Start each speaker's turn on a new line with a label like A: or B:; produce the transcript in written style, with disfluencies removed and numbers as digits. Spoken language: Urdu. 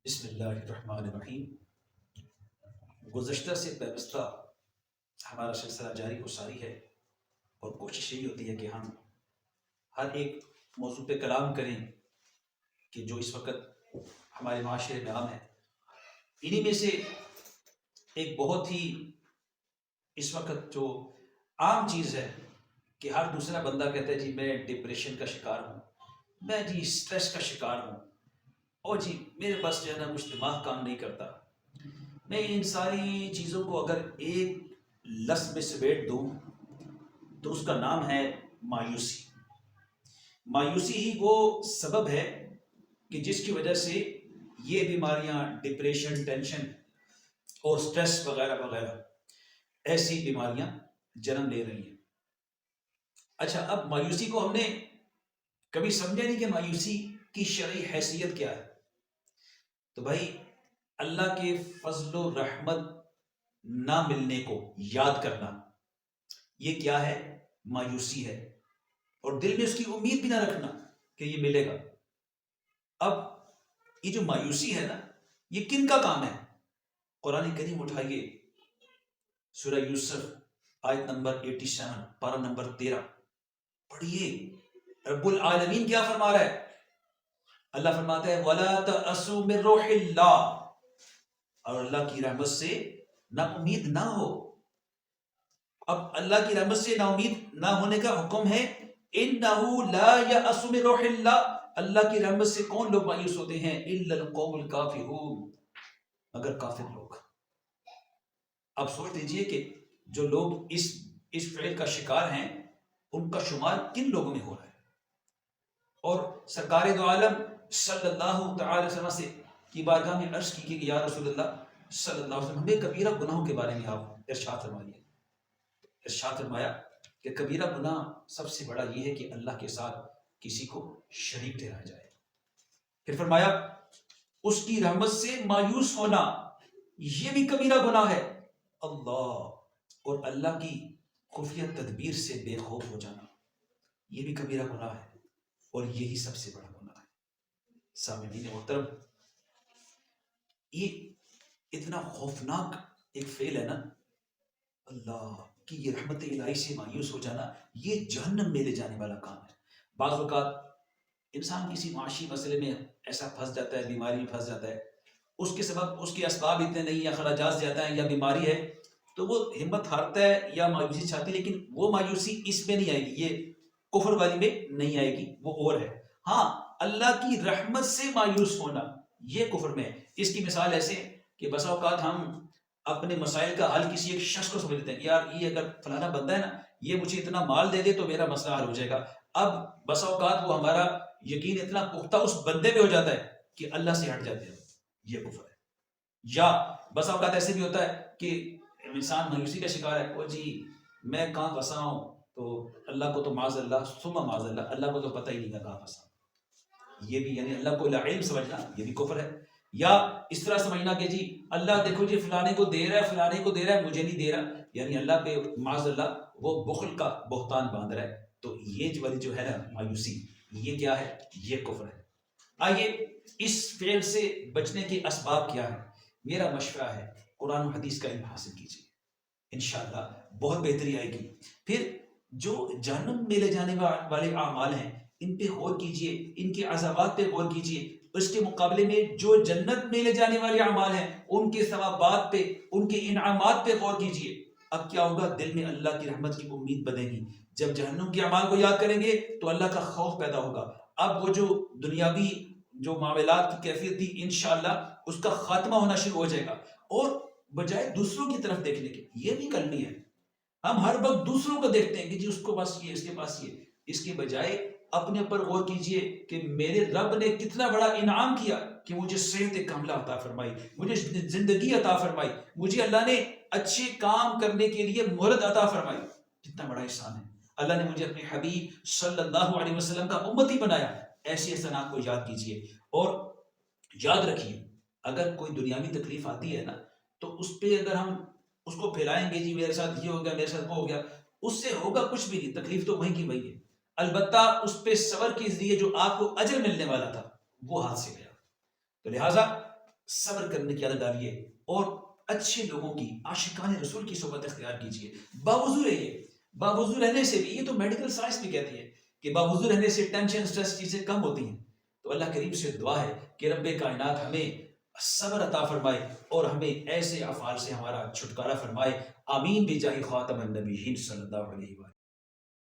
A: بسم اللہ الرحمن الرحیم۔ گزشتہ سے پیوستہ ہمارا سلسلہ جاری و ساری ہے اور کوشش یہی ہوتی ہے کہ ہم ہر ایک موضوع پہ کلام کریں کہ جو اس وقت ہمارے معاشرے میں عام ہے۔ انہی میں سے ایک بہت ہی اس وقت جو عام چیز ہے کہ ہر دوسرا بندہ کہتا ہے جی میں ڈپریشن کا شکار ہوں، میں جی سٹریس کا شکار ہوں، اور جی میرے پاس جو ہے نا کچھ دماغ کام نہیں کرتا۔ میں ان ساری چیزوں کو اگر ایک لفظ میں سمیٹ دوں تو اس کا نام ہے مایوسی۔ مایوسی ہی وہ سبب ہے کہ جس کی وجہ سے یہ بیماریاں، ڈپریشن، ٹینشن اور سٹریس وغیرہ وغیرہ ایسی بیماریاں جنم لے رہی ہیں۔ اچھا، اب مایوسی کو ہم نے کبھی سمجھا نہیں کہ مایوسی کی شرعی حیثیت کیا ہے۔ تو بھائی اللہ کے فضل و رحمت نہ ملنے کو یاد کرنا، یہ کیا ہے؟ مایوسی ہے، اور دل میں اس کی امید بھی نہ رکھنا کہ یہ ملے گا۔ اب یہ جو مایوسی ہے نا، یہ کن کا کام ہے؟ قرآن کریم اٹھائیے، سورہ یوسف آیت نمبر 87، پارہ نمبر 13 پڑھیے۔ رب العالمین کیا فرما رہا ہے؟ اللہ فرماتا ہے وَلَا تَأْسُوا مِن رُوحِ اللَّهِ، اور اللہ کی رحمت سے نا امید نہ ہو۔ اب اللہ کی رحمت سے نا امید نہ ہونے کا حکم ہے إِنَّهُ لَا يَأْسُ مِن رُوحِ اللَّهِ، اللہ کی رحمت سے کون لوگ مایوس ہوتے ہیں؟ إِلَّا الْقَوْمُ الْكَافِرُونَ، مگر کافر لوگ۔ اب سوچ لیجئے کہ جو لوگ اس فعل کا شکار ہیں ان کا شمار کن لوگوں میں ہو رہا ہے۔ اور سرکار دو عالم صلی اللہ تعالی وسلم سے کی بارگاہ میں عرض کی کہ یا رسول اللہ صلی اللہ علیہ وسلم، ہمیں کبیرہ گناہوں کے بارے میں آپ ارشاد فرمائیے۔ ارشاد فرمایا کہ کبیرہ گناہ سب سے بڑا یہ ہے کہ اللہ کے ساتھ کسی کو شریک ٹھہرایا جائے۔ پھر فرمایا اس کی رحمت سے مایوس ہونا یہ بھی کبیرہ گناہ ہے۔ اللہ اور اللہ کی خفیہ تدبیر سے بے خوف ہو جانا یہ بھی کبیرہ گناہ ہے، اور یہی سب سے بڑا گناہ ہے۔ سامعین محترم، یہ اتنا خوفناک ایک فعل ہے نا، اللہ کی یہ رحمت الہی سے مایوس ہو جانا، یہ جہنم میں لے جانے والا کام ہے۔ بعض اوقات انسان کسی معاشی مسئلے میں ایسا پھنس جاتا ہے، بیماری میں پھنس جاتا ہے، اس کے سبب اس کے اسباب اتنے نہیں، یا اخراجات زیادہ ہیں، یا بیماری ہے، تو وہ ہمت ہارتا ہے یا مایوسی چھاتی، لیکن وہ مایوسی اس میں نہیں آئے گی، یہ کفر والی میں نہیں آئے گی، وہ اور ہے۔ ہاں، اللہ کی رحمت سے مایوس ہونا یہ کفر میں ہے۔ اس کی مثال ایسے کہ بسا اوقات ہم اپنے مسائل کا حل کسی ایک شخص کو سمجھتے ہیں کہ یار یہ اگر فلانا بندہ ہے نا، یہ مجھے اتنا مال دے دے تو میرا مسئلہ حل ہو جائے گا۔ اب بسا اوقات وہ ہمارا یقین اتنا پختہ اس بندے پہ ہو جاتا ہے کہ اللہ سے ہٹ جاتے ہیں، یہ کفر ہے۔ یا بسا اوقات ایسے بھی ہوتا ہے کہ انسان مایوسی کا شکار ہے، او جی میں کہاں پھنسا ہوں، تو اللہ کو تو معاذ اللہ ثم معاذ اللہ، اللہ کو تو پتہ ہی نہیں تھا کہاں پھنسا۔ یہ بھی یعنی اللہ کو لا علم سمجھنا، یہ بھی کفر ہے۔ یا اس طرح سمجھنا کہ جی اللہ دیکھو جی فلانے کو دے رہا ہے، فلانے کو دے رہا ہے، مجھے نہیں دے رہا، یعنی اللہ پہ معاذ اللہ وہ بخل کا بہتان باندھ رہا ہے۔ تو یہ والی جو ہے نا مایوسی، یہ کیا ہے؟ یہ کفر ہے۔ آئیے اس فعل سے بچنے کے اسباب کیا ہیں؟ میرا مشورہ ہے قرآن و حدیث کا علم حاصل کیجیے، انشاءاللہ بہت بہتری آئے گی۔ پھر جو جہنم میں لے جانے والے اعمال ہیں ان پہ غور کیجیے، ان کے عذابات پہ غور کیجیے، اس کے مقابلے میں جو جنت میں لے جانے والے اعمال ہیں ان کے ثوابات پہ، ان کے انعامات پہ غور کیجیے۔ اب کیا ہوگا؟ دل میں اللہ کی رحمت کی امید بنے گی۔ جب جہنم کے اعمال کو یاد کریں گے تو اللہ کا خوف پیدا ہوگا۔ اب وہ جو دنیاوی جو معاملات کی کیفیت تھی انشاءاللہ اس کا خاتمہ ہونا شروع ہو جائے گا، اور بجائے دوسروں کی طرف دیکھنے کے، یہ بھی کرنی ہے، ہم ہر وقت دوسروں کو دیکھتے ہیں کہ جی اس کو پاس یہ، اس کے پاس یہ، اس کے بجائے اپنے اوپر غور کیجئے کہ میرے رب نے کتنا بڑا انعام کیا کہ مجھے صحت کاملہ عطا فرمائی، مجھے زندگی عطا فرمائی، مجھے اللہ نے اچھے کام کرنے کے لیے مہلت عطا فرمائی، کتنا بڑا احسان ہے۔ اللہ نے مجھے اپنے حبیب صلی اللہ علیہ وسلم کا امتی بنایا۔ ایسے احسانات کو یاد کیجئے، اور یاد رکھیے اگر کوئی دنیاوی تکلیف آتی ہے نا تو اس پہ اگر ہم اس کو پھیلائیں گے جی میرے ساتھ یہ ہو گیا، میرے ساتھ وہ ہو گیا، اس سے ہوگا کچھ بھی نہیں، تکلیف تو وہیں کی وہیں ہے۔ البتہ اس پہ صبر کے ذریعے جو آپ کو اجر ملنے والا تھا وہ ہاتھ سے گیا۔ تو لہٰذا صبر کرنے کی عادت ڈالیے اور اچھے لوگوں کی عاشقان رسول کی صحبت اختیار کیجیے. باوضو رہیے. باوضو رہنے سے بھی، یہ تو میڈیکل سائنس بھی کہتی ہے کہ باوضو رہنے سے ٹینشن سٹریس چیزیں کم ہوتی ہیں. تو اللہ کریم سے دعا ہے کہ رب کائنات ہمیں صبر عطا فرمائے اور ہمیں ایسے افعال سے ہمارا چھٹکارا فرمائے. آمین بجاہ خاتم النبیین صلی اللہ علیہ وسلم.